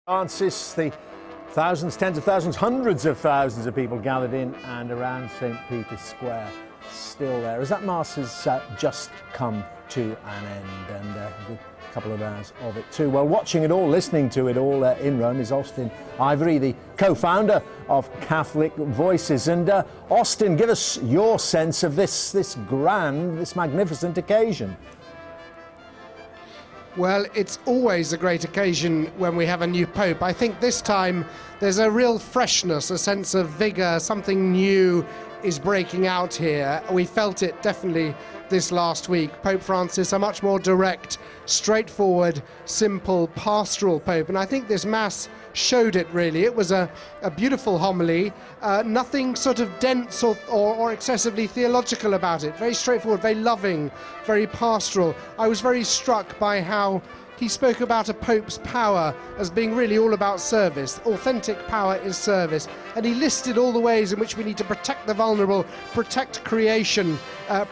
Francis, the thousands, tens of thousands, hundreds of thousands of people gathered in and around St. Peter's Square, still there, as that Mass has just come to an end, and a good couple of hours of it too. Well, watching it all, listening to it all in Rome is Austen Ivereigh, the co-founder of Catholic Voices. And Austen, give us your sense of this magnificent occasion. Well, it's always a great occasion when we have a new Pope. I think this time there's a real freshness, a sense of vigour, something new is breaking out here. We felt it definitely this last week. Pope Francis, a much more direct, straightforward, simple, pastoral Pope. And I think this Mass showed it really. It was a beautiful homily, nothing sort of dense or excessively theological about it. Very straightforward, very loving, very pastoral. I was very struck by how he spoke about a Pope's power as being really all about service. Authentic power is service. And he listed all the ways in which we need to protect the vulnerable, protect creation,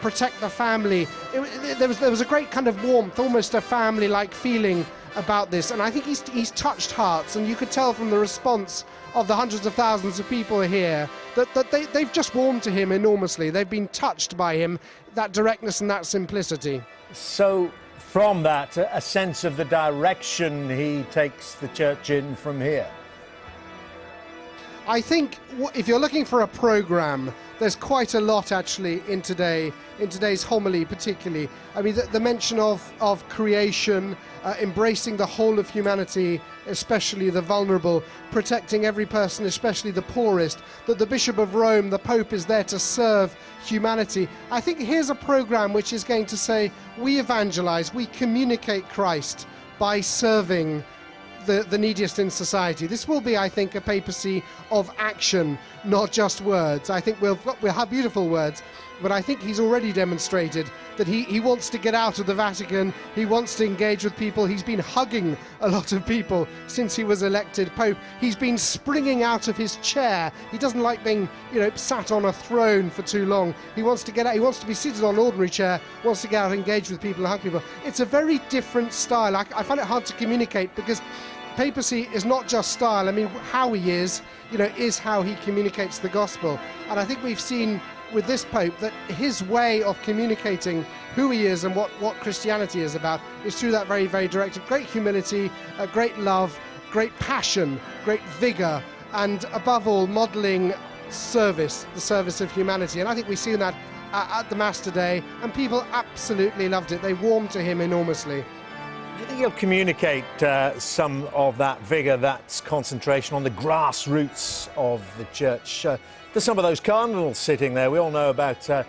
protect the family. There was a great kind of warmth, almost a family-like feeling about this. And I think he's touched hearts. And you could tell from the response of the hundreds of thousands of people here that they've just warmed to him enormously. They've been touched by him, that directness and that simplicity. So, from that, a sense of the direction he takes the church in from here? I think if you're looking for a programme, there's quite a lot actually in today's homily particularly. I mean, the mention of creation, embracing the whole of humanity, especially the vulnerable, protecting every person, especially the poorest, that the Bishop of Rome, the Pope, is there to serve humanity. I think here's a programme which is going to say, we evangelise, we communicate Christ by serving the neediest in society. This will be, I think, a papacy of action, not just words. I think we'll have beautiful words, but I think he's already demonstrated that he wants to get out of the Vatican, he wants to engage with people. He's been hugging a lot of people since he was elected Pope. He's been springing out of his chair. He doesn't like being, sat on a throne for too long. He wants to get out, he wants to be seated on an ordinary chair, wants to get out and engage with people and hug people. It's a very different style. I find it hard to communicate because papacy is not just style. I mean, how he is how he communicates the gospel. And I think we've seen with this Pope that his way of communicating who he is and what Christianity is about is through that very, very direct, great humility, great love, great passion, great vigour, and above all, modelling service, the service of humanity. And I think we've seen that at the Mass today, and people absolutely loved it. They warmed to him enormously. Do you think he'll communicate some of that vigour, that concentration on the grassroots of the church to some of those cardinals sitting there? We all know about the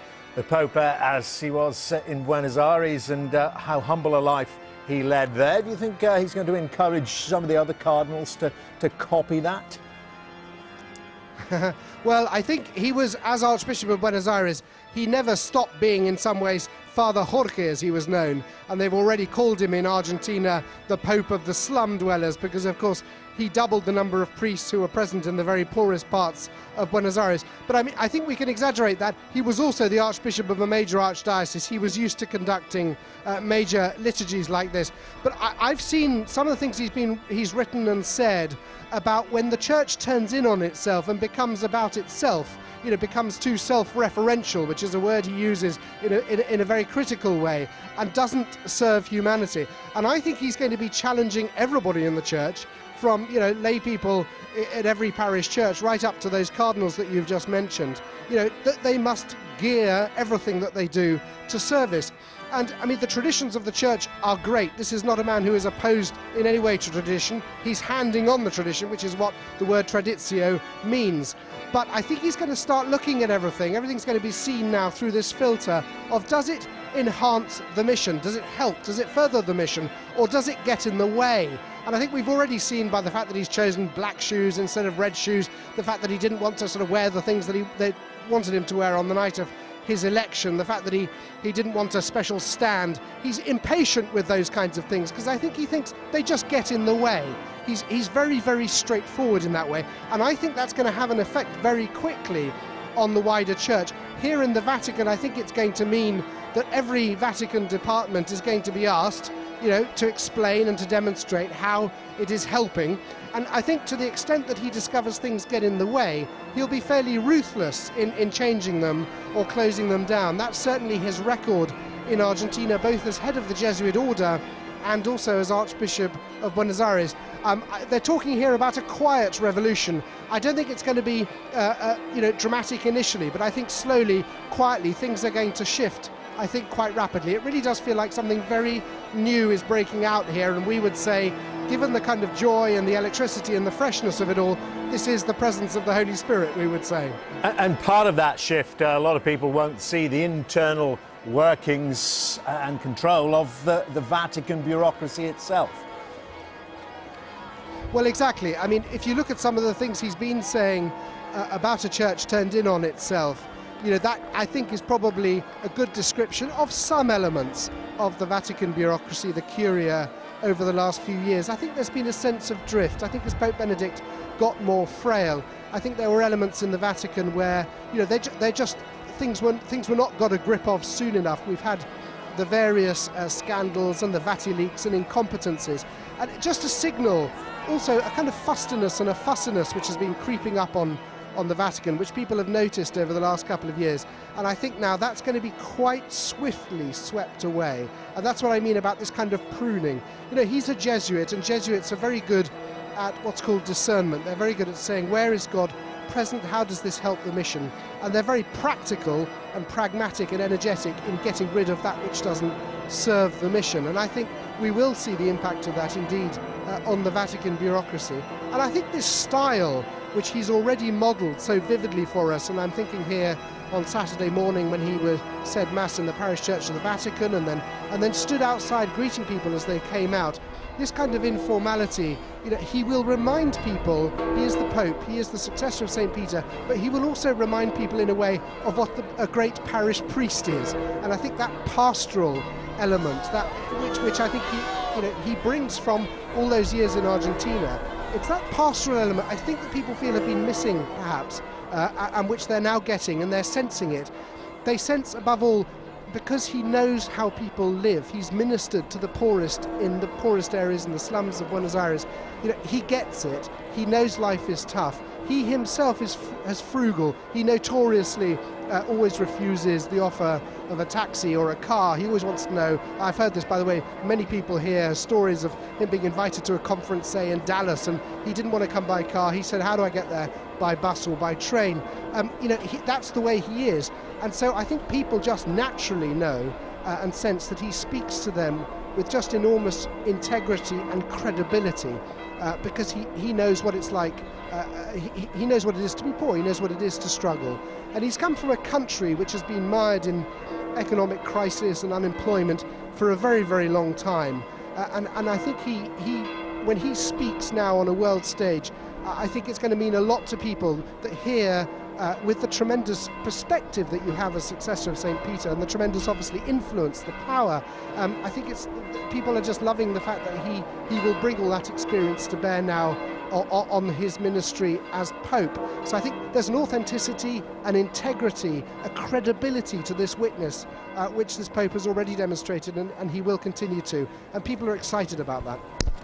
Pope as he was in Buenos Aires and how humble a life he led there. Do you think he's going to encourage some of the other cardinals to copy that? Well, I think he was, as Archbishop of Buenos Aires, he never stopped being, in some ways, Father Jorge, as he was known. And they've already called him in Argentina the Pope of the slum dwellers, because, of course, he doubled the number of priests who were present in the very poorest parts of Buenos Aires. But I mean, I think we can exaggerate that. He was also the Archbishop of a major archdiocese. He was used to conducting major liturgies like this. But I've seen some of the things he's written and said about when the church turns in on itself and becomes about itself, becomes too self-referential, which is a word he uses in a very critical way, and doesn't serve humanity. And I think he's going to be challenging everybody in the church, from lay people at every parish church right up to those cardinals that you've just mentioned, that they must gear everything that they do to service. And I mean, the traditions of the church are great. This is not a man who is opposed in any way to tradition. He's handing on the tradition, which is what the word traditio means. But I think he's going to start looking at everything. Everything's going to be seen now through this filter of, does it enhance the mission? Does it help? Does it further the mission? Or does it get in the way? And I think we've already seen by the fact that he's chosen black shoes instead of red shoes, the fact that he didn't want to sort of wear the things that they wanted him to wear on the night of his election, the fact that he didn't want a special stand. He's impatient with those kinds of things because I think he thinks they just get in the way. He's very, very straightforward in that way, and I think that's going to have an effect very quickly on the wider church. Here in the Vatican, I think it's going to mean that every Vatican department is going to be asked to explain and to demonstrate how it is helping. And I think to the extent that he discovers things get in the way, he'll be fairly ruthless in changing them or closing them down. That's certainly his record in Argentina, both as head of the Jesuit order and also as Archbishop of Buenos Aires. They're talking here about a quiet revolution. I don't think it's going to be dramatic initially, but I think slowly, quietly, things are going to shift, I think, quite rapidly. It really does feel like something very new is breaking out here, and we would say, given the kind of joy and the electricity and the freshness of it all, this is the presence of the Holy Spirit, we would say. And part of that shift, a lot of people won't see the internal workings and control of the Vatican bureaucracy itself. Well, exactly. I mean, if you look at some of the things he's been saying about a church turned in on itself, that I think is probably a good description of some elements of the Vatican bureaucracy, the Curia, over the last few years. I think there's been a sense of drift. I think as Pope Benedict got more frail, I think there were elements in the Vatican where they're just things were not got a grip of soon enough. We've had the various scandals and the VatiLeaks and incompetencies, and just a signal, also a kind of fustiness and a fussiness which has been creeping up on the Vatican, which people have noticed over the last couple of years. And I think now that's going to be quite swiftly swept away. And that's what I mean about this kind of pruning. He's a Jesuit, and Jesuits are very good at what's called discernment. They're very good at saying, where is God present? How does this help the mission? And they're very practical and pragmatic and energetic in getting rid of that which doesn't serve the mission. And I think we will see the impact of that indeed on the Vatican bureaucracy. And I think this style, which he's already modelled so vividly for us, and I'm thinking here on Saturday morning when he said Mass in the Parish Church of the Vatican and then stood outside greeting people as they came out, this kind of informality, he will remind people he is the Pope, he is the successor of St. Peter, but he will also remind people in a way of what a great parish priest is. And I think that pastoral element, which I think he brings from all those years in Argentina, it's that pastoral element I think that people feel have been missing perhaps, and which they're now getting, and they're sensing it. They sense above all, because he knows how people live, he's ministered to the poorest in the poorest areas in the slums of Buenos Aires. He gets it. He knows life is tough. He himself is frugal. He notoriously always refuses the offer of a taxi or a car. He always wants to know. I've heard this, by the way, many people hear stories of him being invited to a conference, say, in Dallas, and he didn't want to come by car. He said, how do I get there? By bus or by train. That's the way he is. And so I think people just naturally know and sense that he speaks to them with just enormous integrity and credibility, because he knows what it's like. He knows what it is to be poor. He knows what it is to struggle. And he's come from a country which has been mired in economic crisis and unemployment for a very, very long time. And I think when he speaks now on a world stage, I think it's going to mean a lot to people that hear, with the tremendous perspective that you have as successor of St. Peter and the tremendous, obviously, influence, the power. I think people are just loving the fact that he will bring all that experience to bear now on his ministry as Pope. So I think there's an authenticity, an integrity, a credibility to this witness, which this Pope has already demonstrated, and he will continue to. And people are excited about that.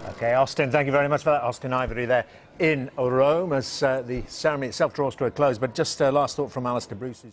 OK, Austen, thank you very much for that. Austen Ivereigh there in Rome as the ceremony itself draws to a close. But just last thought from Alistair Bruce.